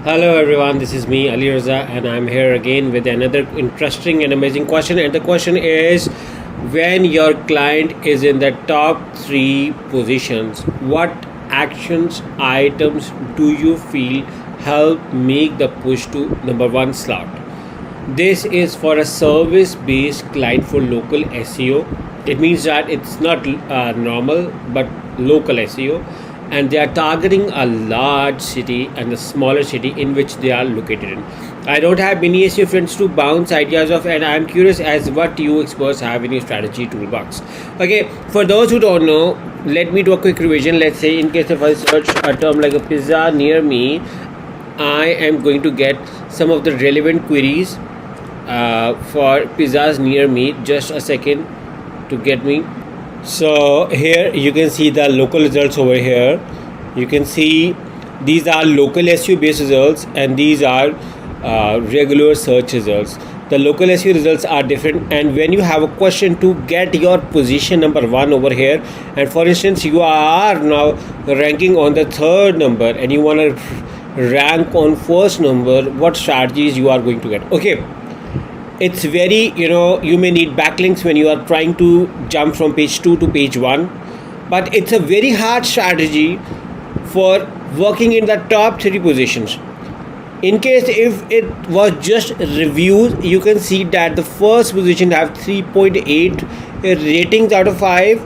Hello everyone, this is me Ali Raza and I'm here again with another interesting and amazing question, and the question is, when your client is in the top 3 positions, what actions items do you feel help make the push to number 1 slot? This is for a service based client for local SEO. It means that it's not normal but local SEO, and they are targeting a large city and a smaller city in which they are located in. I don't have many SEO friends to bounce ideas of, and I'm curious as what you experts have in your strategy toolbox. Okay, for those who don't know, let me do a quick revision. Let's say, in case if I search a term like a pizza near me, I am going to get some of the relevant queries for pizzas near me. Just a second to get me. So here you can see the local results over here. You can see these are local SEO based results, and these are regular search results. The local SEO results are different, and when you have a question to get your position number 1 over here, and for instance you are now ranking on the 3rd number and you want to rank on 1st number, what strategies you are going to get? Okay, it's very, you may need backlinks when you are trying to jump from page 2 to page 1, but it's a very hard strategy for working in the top 3 positions. In case if it was just reviews, you can see that the first position have 3.8 ratings out of 5,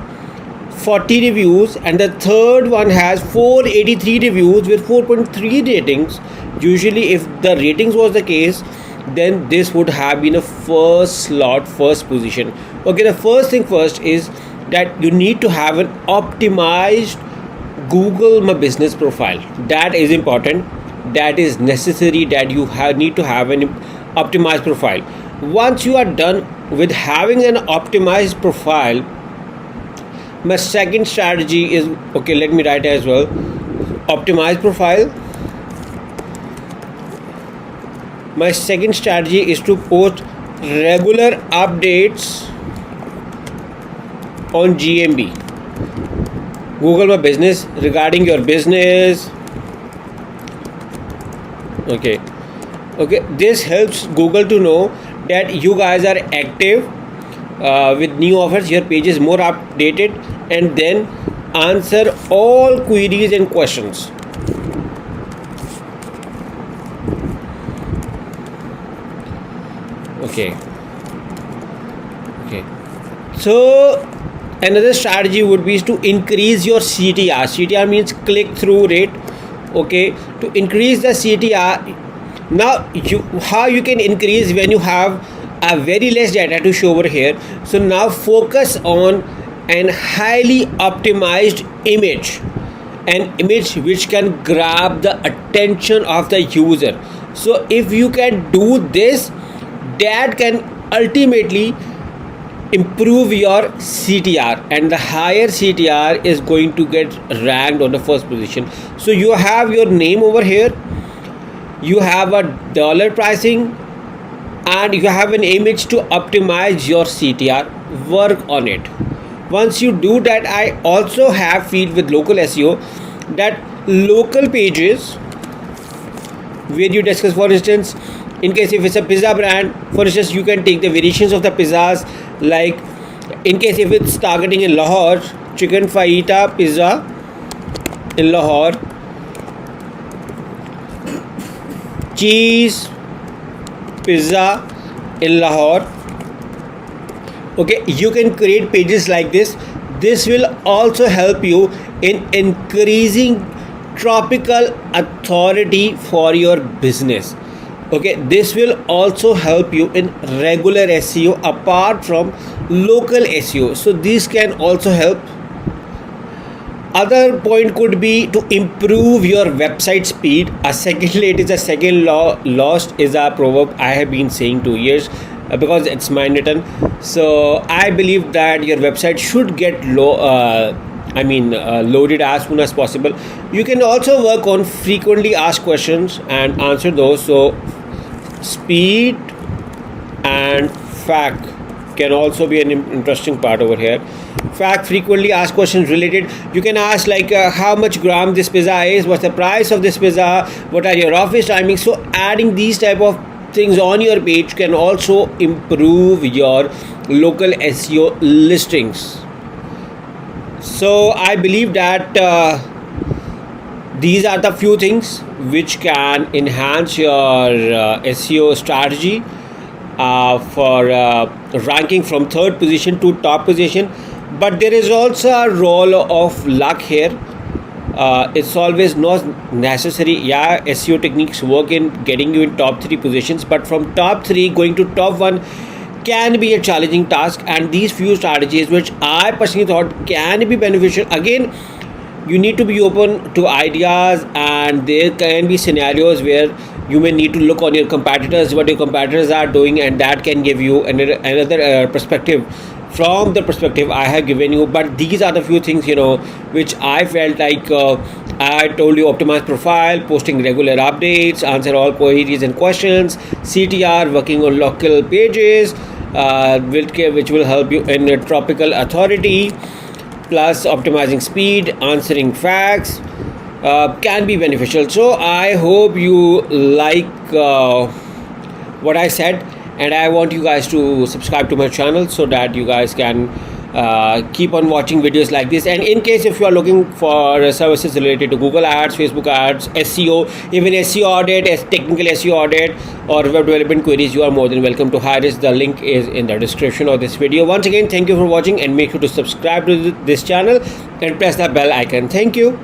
40 reviews, and the third one has 483 reviews with 4.3 ratings. Usually if the ratings was the case, then this would have been a first slot, first position. Okay, the first thing first is that you need to have an optimized Google My Business profile. That is important. That is necessary, that you need to have an optimized profile. Once you are done with having an optimized profile, my second strategy is, okay, let me write as well, optimized profile. My second strategy is to post regular updates on GMB, Google My Business, regarding your business. Okay, this helps Google to know that you guys are active with new offers, your page is more updated, and then answer all queries and questions. Okay, so another strategy would be to increase your CTR. CTR means click through rate. Okay, to increase the CTR. Now how you can increase when you have a very less data to show over here. So now focus on an highly optimized image, an image which can grab the attention of the user. So if you can do this, that can ultimately improve your CTR, and the higher CTR is going to get ranked on the first position. So you have your name over here, you have a dollar pricing, and you have an image to optimize your CTR. Work on it. Once you do that, I also have feed with local SEO, that local pages where you discuss, for instance, in case if it's a pizza brand, for instance, you can take the variations of the pizzas, like in case if it's targeting in Lahore, chicken Fajita pizza in Lahore, cheese pizza in Lahore. Okay, you can create pages like this. This will also help you in increasing topical authority for your business. Okay, this will also help you in regular SEO apart from local SEO. So this can also help. Other point could be to improve your website speed. A second late is a second lost is a proverb I have been saying 2 years because it's mine written. So I believe that your website should get loaded as soon as possible. You can also work on frequently asked questions and answer those. So speed and fact can also be an interesting part over here. Fact, frequently asked questions related. You can ask like how much gram this pizza is, what's the price of this pizza, what are your office timings. So adding these type of things on your page can also improve your local SEO listings. So I believe that these are the few things which can enhance your SEO strategy for ranking from third position to top position. But there is also a role of luck here. It's always not necessary. Yeah, SEO techniques work in getting you in top 3 positions, but from top 3 going to top 1 can be a challenging task. And these few strategies which I personally thought can be beneficial, again, you need to be open to ideas, and there can be scenarios where you may need to look on your competitors, what your competitors are doing, and that can give you another perspective from the perspective I have given you. But these are the few things, which I felt like I told you: optimized profile, posting regular updates, answer all queries and questions, CTR, working on local pages, which will help you in a Topical Authority, plus optimizing speed, answering facts, can be beneficial. So I hope you like what I said, and I want you guys to subscribe to my channel so that you guys can keep on watching videos like this. And in case if you are looking for services related to Google ads, Facebook ads, SEO, even SEO audit, technical SEO audit, or web development queries, you are more than welcome to hire us. The link is in the description of this video. Once again, thank you for watching, and make sure to subscribe to this channel and press the bell icon. Thank you.